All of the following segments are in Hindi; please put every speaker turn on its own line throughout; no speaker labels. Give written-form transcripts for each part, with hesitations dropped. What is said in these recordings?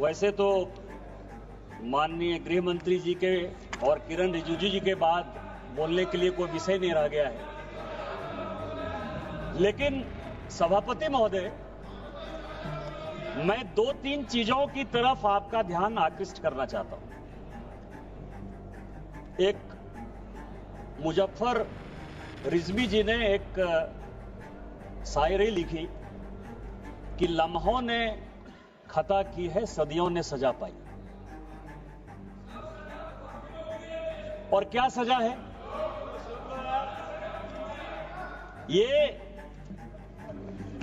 वैसे तो माननीय गृह मंत्री जी के और किरण रिजिजू जी के बाद बोलने के लिए कोई विषय नहीं रह गया है, लेकिन सभापति महोदय, मैं 2-3 चीजों की तरफ आपका ध्यान आकृष्ट करना चाहता हूं। एक मुजफ्फर रिजवी जी ने एक शायरी लिखी कि लम्हों ने खता की है, सदियों ने सजा पाई। और क्या सजा है? ये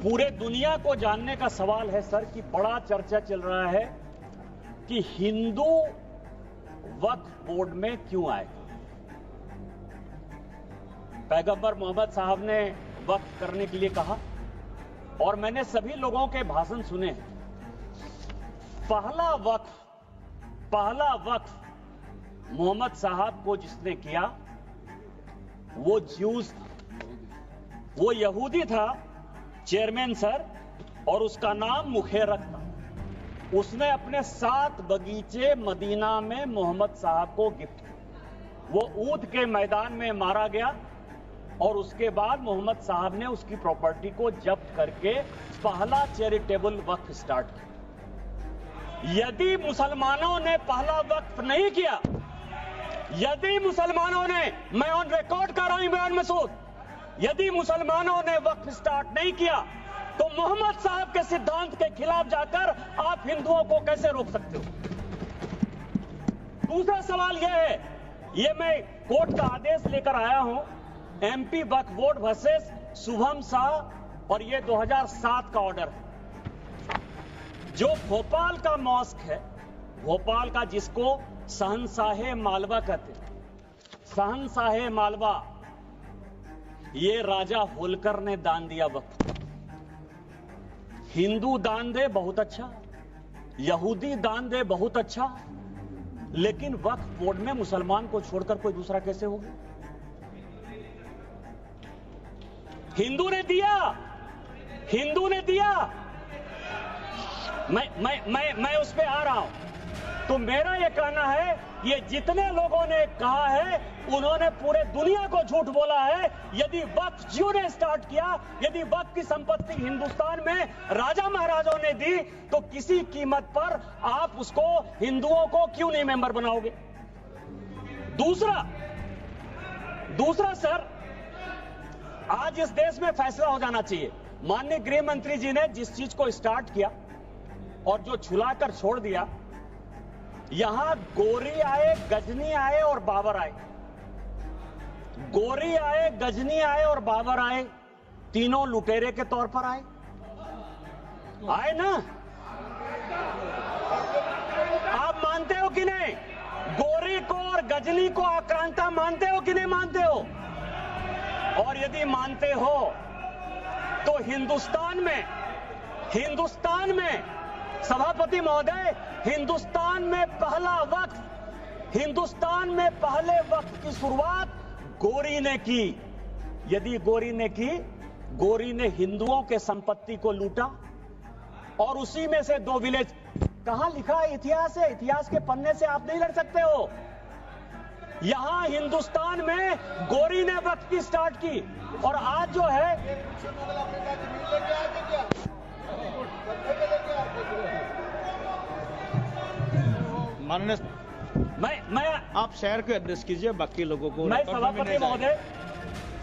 पूरे दुनिया को जानने का सवाल है सर, कि बड़ा चर्चा चल रहा है कि हिंदू वक्फ बोर्ड में क्यों आए। पैगंबर मोहम्मद साहब ने वक्फ करने के लिए कहा और मैंने सभी लोगों के भाषण सुने हैं। पहला वक्फ मोहम्मद साहब को जिसने किया वो ज्यूज था, वो यहूदी था चेयरमैन सर, और उसका नाम मुखेरक था। उसने अपने 7 बगीचे मदीना में मोहम्मद साहब को गिफ्ट किए। वो ऊद के मैदान में मारा गया और उसके बाद मोहम्मद साहब ने उसकी प्रॉपर्टी को जब्त करके पहला चैरिटेबल वक्फ स्टार्ट किया। यदि मुसलमानों ने पहला वक्फ नहीं किया, यदि मुसलमानों ने, मैं ऑन रिकॉर्ड कर रहा हूं इमरान मसूद, यदि मुसलमानों ने वक्फ स्टार्ट नहीं किया तो मोहम्मद साहब के सिद्धांत के खिलाफ जाकर आप हिंदुओं को कैसे रोक सकते हो? दूसरा सवाल यह है, ये मैं कोर्ट का आदेश लेकर आया हूं, एमपी वक्फ बोर्ड वर्सेस शुभम शाह, और ये 2007 का ऑर्डर है। जो भोपाल का मॉस्क है, भोपाल का, जिसको शहंशाहे मालवा कहते हैं, शहंशाहे मालवा, ये राजा होलकर ने दान दिया वक्फ। हिंदू दान दे बहुत अच्छा, यहूदी दान दे बहुत अच्छा, लेकिन वक्फ बोर्ड में मुसलमान को छोड़कर कोई दूसरा कैसे होगा? हिंदू ने दिया, हिंदू ने दिया। मैं उस पे आ रहा हूं। तो मेरा यह कहना है, ये जितने लोगों ने कहा है उन्होंने पूरे दुनिया को झूठ बोला है। यदि वक्फ जियो ने स्टार्ट किया, यदि वक्फ की संपत्ति हिंदुस्तान में राजा महाराजों ने दी, तो किसी कीमत पर आप उसको, हिंदुओं को क्यों नहीं मेंबर बनाओगे? दूसरा सर, आज इस देश में फैसला हो जाना चाहिए। माननीय गृह मंत्री जी ने जिस चीज को स्टार्ट किया और जो छुलाकर छोड़ दिया, यहां गोरी आए, गजनी आए और बाबर आए, गोरी आए, गजनी आए और बाबर आए, तीनों लुटेरे के तौर पर आए ना? आप मानते हो कि नहीं? गोरी को और गजनी को आक्रांता मानते हो कि नहीं मानते हो? और यदि मानते हो तो हिंदुस्तान में सभापति महोदय, हिंदुस्तान में पहले वक्फ की शुरुआत गोरी ने की। यदि गोरी ने की, गोरी ने हिंदुओं के संपत्ति को लूटा और उसी में से 2 विलेज, कहां लिखा है? इतिहास है, इतिहास के पन्ने से आप नहीं लड़ सकते हो। यहां हिंदुस्तान में गोरी ने वक्फ की स्टार्ट की, और आज जो है मैं
आप शहर को एड्रेस कीजिए, बाकी लोगों को।
मैं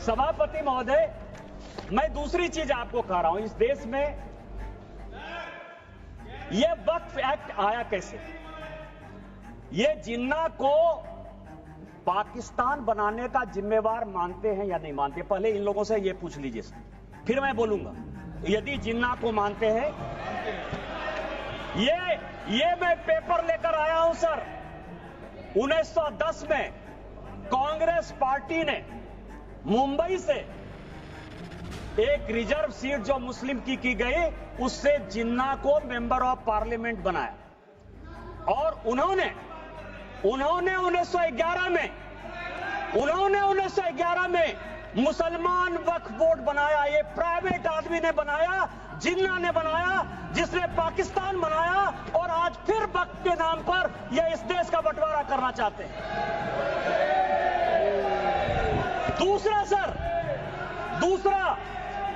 सभापति महोदय, मैं दूसरी चीज आपको कह रहा हूं। इस देश में यह वक्फ एक्ट आया कैसे? ये जिन्ना को पाकिस्तान बनाने का जिम्मेवार मानते हैं या नहीं मानते? पहले इन लोगों से ये पूछ लीजिए, फिर मैं बोलूंगा। यदि जिन्ना को मानते हैं, ये मैं पेपर लेकर आया हूं सर। 1910 में कांग्रेस पार्टी ने मुंबई से एक रिजर्व सीट जो मुस्लिम की गई, उससे जिन्ना को मेंबर ऑफ पार्लियामेंट बनाया। और उन्होंने 1911 में मुसलमान वक्फ बोर्ड बनाया, ये प्राइवेट आदमी ने बनाया, जिन्ना ने बनाया, जिसने पाकिस्तान बनाया, और आज फिर वक्फ के नाम पर ये इस देश का बंटवारा करना चाहते हैं। दूसरा सर,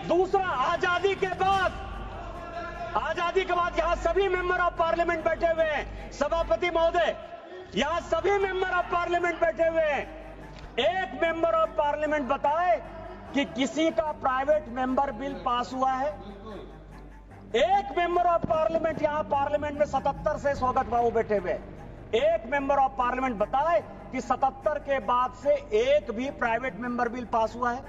दूसरा आजादी के बाद यहां सभी मेंबर ऑफ पार्लियामेंट बैठे हुए हैं, सभापति महोदय, यहां सभी मेंबर ऑफ पार्लियामेंट बैठे हुए हैं। एक मेंबर ऑफ पार्लियामेंट बताए कि किसी का प्राइवेट मेंबर बिल पास हुआ है? एक मेंबर ऑफ पार्लियामेंट, यहां पार्लियामेंट में 77 से स्वागत बाबू बैठे हुए, एक मेंबर ऑफ पार्लियामेंट बताए कि 77 के बाद से एक भी प्राइवेट मेंबर बिल पास हुआ है?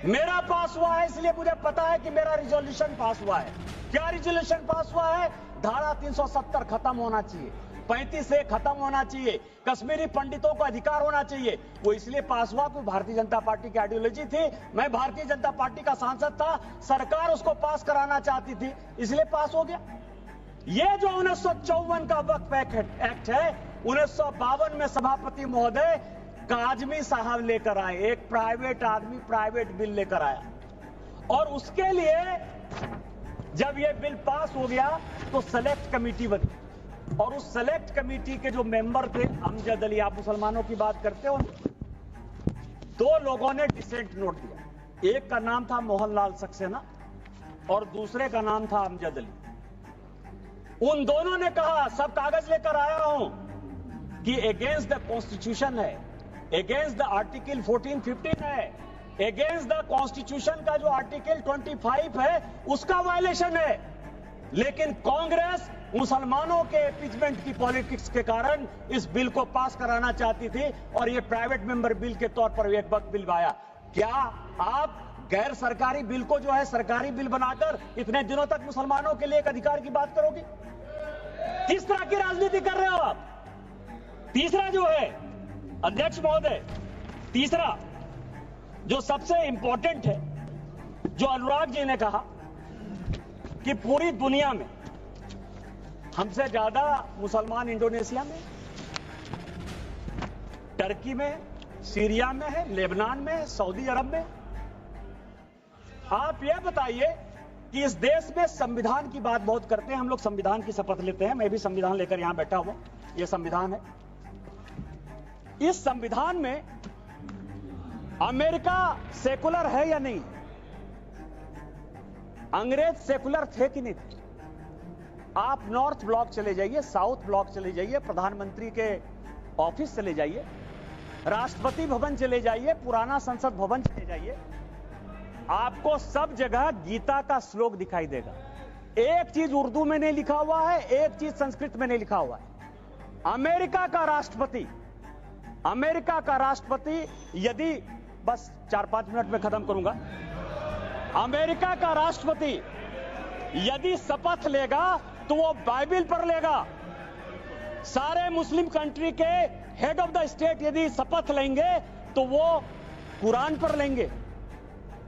मेरा पास हुआ है, इसलिए मुझे पता है कि मेरा रिजोल्यूशन पास हुआ है। क्या रिजोल्यूशन पास हुआ है? धारा 370 खत्म होना चाहिए, 35 से खत्म होना चाहिए, कश्मीरी पंडितों को अधिकार होना चाहिए। वो इसलिए पास हुआ कि भारतीय जनता पार्टी की आइडियोलॉजी थी, मैं भारतीय जनता पार्टी का सांसद था, सरकार उसको पास कराना चाहती थी, इसलिए पास हो गया। ये जो 1954 का वक्फ एक्ट है, 1952 में सभापति महोदय काजमी साहब लेकर आए, एक प्राइवेट आदमी प्राइवेट बिल लेकर आया, और उसके लिए जब ये बिल पास हो गया तो सेलेक्ट कमेटी बनी, और उस सेलेक्ट कमेटी के जो मेंबर थे, अमजद अली, आप मुसलमानों की बात करते हो, दो लोगों ने डिसेंट नोट दिया। एक का नाम था मोहनलाल सक्सेना और दूसरे का नाम था अमजद अली। उन दोनों ने कहा, सब कागज लेकर आया हूं, कि अगेंस्ट द कॉन्स्टिट्यूशन है, अगेंस्ट द आर्टिकल 14-15 है, अगेंस्ट द कॉन्स्टिट्यूशन का जो आर्टिकल 25 है उसका वायलेशन है। लेकिन कांग्रेस मुसलमानों के इम्पीचमेंट की पॉलिटिक्स के कारण इस बिल को पास कराना चाहती थी, और ये प्राइवेट मेंबर बिल के तौर पर एक वक्त बिल आया। क्या आप गैर सरकारी बिल को जो है सरकारी बिल बनाकर इतने दिनों तक मुसलमानों के लिए एक अधिकार की बात करोगे? किस तरह की राजनीति कर रहे हो आप? तीसरा जो है अध्यक्ष महोदय, तीसरा जो सबसे इंपॉर्टेंट है, जो अनुराग जी ने कहा कि पूरी दुनिया में हमसे ज्यादा मुसलमान इंडोनेशिया में, टर्की में, सीरिया में है, लेबनान में, सऊदी अरब में। आप यह बताइए कि इस देश में संविधान की बात बहुत करते हैं, हम लोग संविधान की शपथ लेते हैं, मैं भी संविधान लेकर यहां बैठा हुआ, यह संविधान है। इस संविधान में अमेरिका सेकुलर है या नहीं? अंग्रेज सेकुलर थे कि नहीं थे? आप नॉर्थ ब्लॉक चले जाइए, साउथ ब्लॉक चले जाइए, प्रधानमंत्री के ऑफिस चले जाइए, राष्ट्रपति भवन चले जाइए, पुराना संसद भवन चले जाइए, आपको सब जगह गीता का श्लोक दिखाई देगा। एक चीज उर्दू में नहीं लिखा हुआ है, एक चीज संस्कृत में नहीं लिखा हुआ है। अमेरिका का राष्ट्रपति यदि, बस 4-5 मिनट में खत्म करूंगा, अमेरिका का राष्ट्रपति यदि शपथ लेगा तो वो बाइबिल पर लेगा। सारे मुस्लिम कंट्री के हेड ऑफ द स्टेट यदि शपथ लेंगे तो वो कुरान पर लेंगे।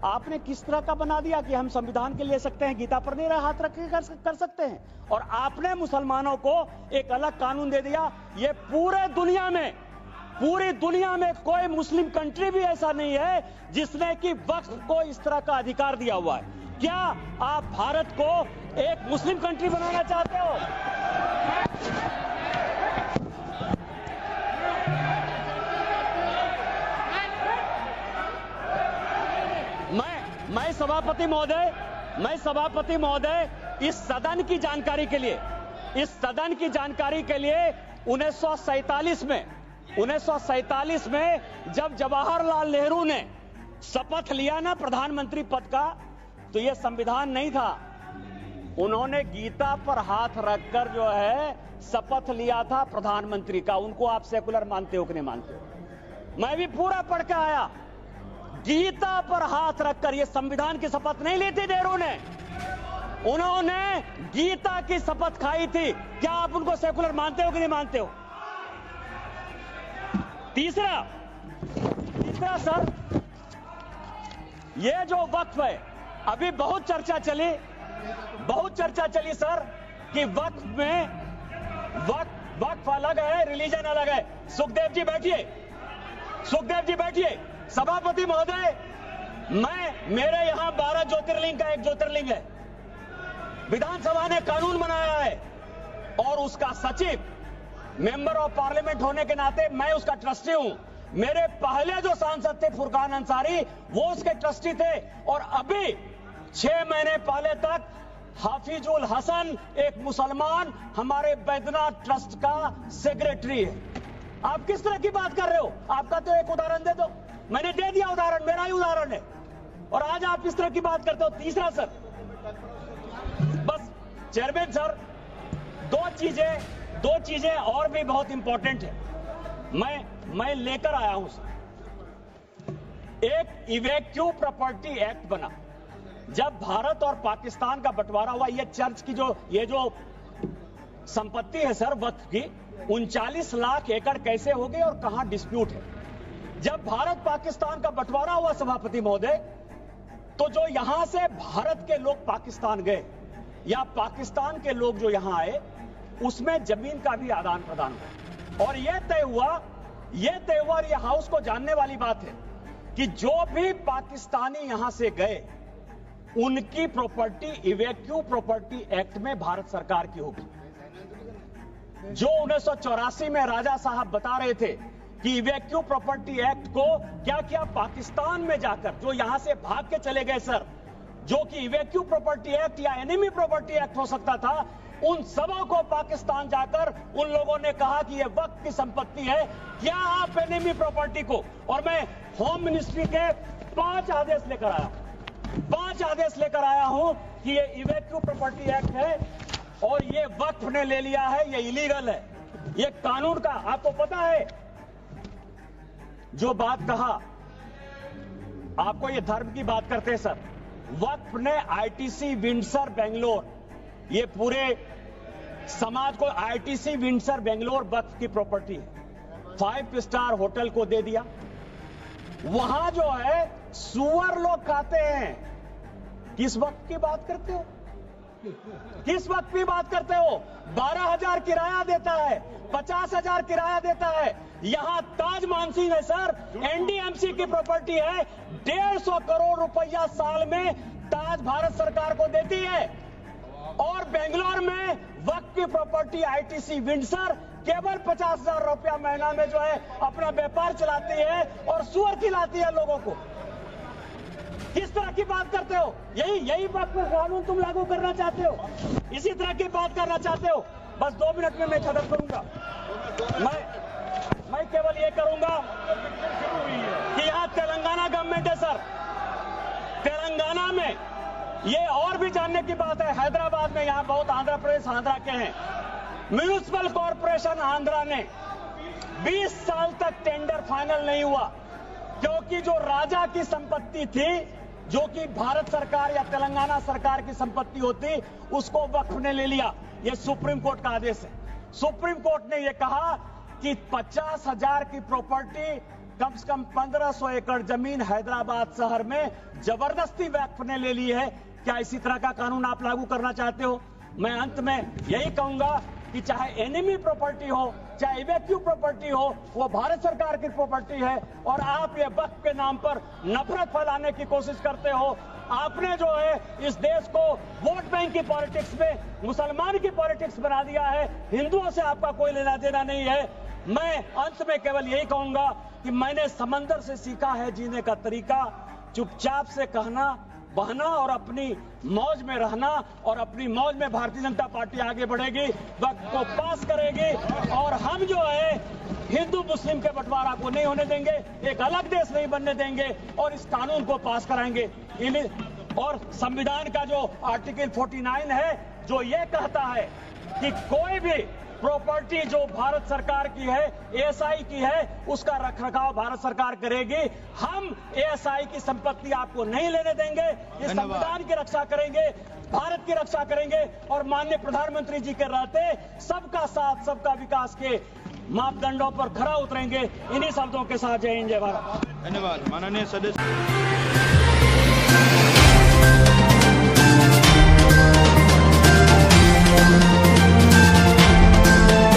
आपने किस तरह का बना दिया कि हम संविधान के ले सकते हैं, गीता पर नहीं हाथ रख के कर सकते हैं, और आपने मुसलमानों को एक अलग कानून दे दिया। ये पूरी दुनिया में कोई मुस्लिम कंट्री भी ऐसा नहीं है जिसने कि वक्फ को इस तरह का अधिकार दिया हुआ है। क्या आप भारत को एक मुस्लिम कंट्री बनाना चाहते हो? मैं सभापति महोदय इस सदन की जानकारी के लिए 1947 में जब जवाहरलाल नेहरू ने शपथ लिया ना प्रधानमंत्री पद का, तो यह संविधान नहीं था। उन्होंने गीता पर हाथ रखकर जो है शपथ लिया था प्रधानमंत्री का। उनको आप सेकुलर मानते हो कि नहीं मानते हो? मैं भी पूरा पढ़ के आया। गीता पर हाथ रखकर, यह संविधान की शपथ नहीं ली थी नेहरू ने, उन्होंने गीता की शपथ खाई थी। क्या आप उनको सेकुलर मानते हो कि नहीं मानते हो? तीसरा सर, ये जो वक्फ है, अभी बहुत चर्चा चली सर कि वक्फ अलग है, रिलीजन अलग है। सुखदेव जी बैठिए, सभापति महोदय, मेरे यहां 12 ज्योतिर्लिंग का एक ज्योतिर्लिंग है। विधानसभा ने कानून बनाया है और उसका सचिव, मेंबर ऑफ पार्लियामेंट होने के नाते मैं उसका ट्रस्टी हूं। मेरे पहले जो सांसद थे फुरकान अंसारी, वो उसके ट्रस्टी थे, और अभी 6 महीने पहले तक हाफिजुल हसन, एक मुसलमान, हमारे बैद्यनाथ ट्रस्ट का सेक्रेटरी है। आप किस तरह की बात कर रहे हो? आपका तो एक उदाहरण दे दो। मैंने दे दिया उदाहरण, मेरा ही उदाहरण है, और आज आप इस तरह की बात करते हो। तीसरा सर, बस चेयरमैन सर, दो चीजें और भी बहुत इंपॉर्टेंट है, मैं लेकर आया हूं सर। एक इवैक्यू प्रॉपर्टी एक्ट बना। जब भारत और पाकिस्तान का बंटवारा हुआ, ये चर्च की ये जो संपत्ति है सर वक्फ की, 39 लाख एकड़ कैसे हो गई और कहां डिस्प्यूट है? जब भारत पाकिस्तान का बंटवारा हुआ सभापति महोदय, तो जो यहां से भारत के लोग पाकिस्तान गए या पाकिस्तान के लोग जो यहां आए, उसमें जमीन का भी आदान प्रदान हुआ, और यह तय हुआ, और यह हाउस को जानने वाली बात है कि जो भी पाकिस्तानी यहां से गए, उनकी प्रॉपर्टी इवैक्यू प्रॉपर्टी एक्ट में भारत सरकार की होगी। जो 1984 में राजा साहब बता रहे थे कि इवैक्यू प्रॉपर्टी एक्ट को क्या क्या पाकिस्तान में जाकर, जो यहां से भाग के चले गए सर, जो कि इवैक्यू प्रॉपर्टी एक्ट या एनिमी प्रॉपर्टी एक्ट हो सकता था, उन सबों को पाकिस्तान जाकर उन लोगों ने कहा कि यह वक्त की संपत्ति है, क्या आप एनिमी प्रॉपर्टी को, और मैं होम मिनिस्ट्री के 5 आदेश लेकर आया हूं कि ये इवैक्यू प्रॉपर्टी एक्ट है और ये वक्फ ने ले लिया है, ये इलीगल है, ये कानून का। आपको पता है जो बात कहा, आपको ये धर्म की बात करते हैं सर, वक्फ ने आईटीसी विंडसर बेंगलोर, ये पूरे समाज को आईटीसी विंडसर बेंगलोर वक्फ की प्रॉपर्टी है, 5 स्टार होटल को दे दिया। वहां जो है सुअर लोग खाते हैं। किस वक्त की बात करते हो? किस वक्त की बात करते हो? 12,000 किराया देता है, 50,000 किराया देता है। यहां ताज मानसिंह है सर, एनडीएमसी की प्रॉपर्टी है, 150 करोड़ रुपया साल में ताज भारत सरकार को देती है। और बेंगलोर में वक्त की प्रॉपर्टी आईटीसी विंडसर केवल 50,000 रुपया महीना में जो है अपना व्यापार चलाती है और सुअर खिलाती है लोगों को। किस तरह की बात करते हो? यही बात पर कानून तुम लागू करना चाहते हो, इसी तरह की बात करना चाहते हो। बस 2 मिनट में मैं खत्म करूंगा। मैं केवल ये करूंगा कि यहाँ तेलंगाना गवर्नमेंट है सर, तेलंगाना में ये और भी जानने की बात है, हैदराबाद में यहाँ बहुत आंध्र प्रदेश आंध्रा के हैं, म्यूनिसिपल कॉर्पोरेशन आंध्रा ने 20 साल तक टेंडर फाइनल नहीं हुआ, क्योंकि जो राजा की संपत्ति थी, जो कि भारत सरकार या तेलंगाना सरकार की संपत्ति होती, उसको वक्फ ने ले लिया। यह सुप्रीम कोर्ट का आदेश है। सुप्रीम कोर्ट ने यह कहा कि 50,000 की प्रॉपर्टी, कम से कम 1,500 एकड़ जमीन हैदराबाद शहर में जबरदस्ती वक्फ ने ले ली है। क्या इसी तरह का कानून आप लागू करना चाहते हो? मैं अंत में यही कहूंगा कि चाहे एनिमी प्रॉपर्टी हो, चाहे इवैक्यू प्रॉपर्टी हो, वो भारत सरकार की प्रॉपर्टी है, और आप ये वक्फ के नाम पर नफरत फैलाने की कोशिश करते हो। आपने जो है इस देश को वोट बैंक की पॉलिटिक्स में, मुसलमान की पॉलिटिक्स बना दिया है। हिंदुओं से आपका कोई लेना देना नहीं है। मैं अंत में केवल यही कहूंगा कि मैंने समंदर से सीखा है जीने का तरीका, चुपचाप से कहना, बहना और अपनी मौज में रहना, और अपनी मौज में भारतीय जनता पार्टी आगे बढ़ेगी, वक्त को पास करेगी, और हम जो है हिंदू मुस्लिम के बंटवारा को नहीं होने देंगे, एक अलग देश नहीं बनने देंगे, और इस कानून को पास कराएंगे। और संविधान का जो आर्टिकल 49 है, जो ये कहता है कि कोई भी प्रॉपर्टी जो भारत सरकार की है, एएसआई की है, उसका रखरखाव भारत सरकार करेगी। हम एएसआई की संपत्ति आपको नहीं लेने देंगे। ये संविधान की रक्षा करेंगे, भारत की रक्षा करेंगे, और माननीय प्रधानमंत्री जी के रहते सबका साथ सबका विकास के मापदंडों पर खरा उतरेंगे। इन्हीं शब्दों के साथ जय हिंद, जय भारत।
धन्यवाद माननीय सदस्य।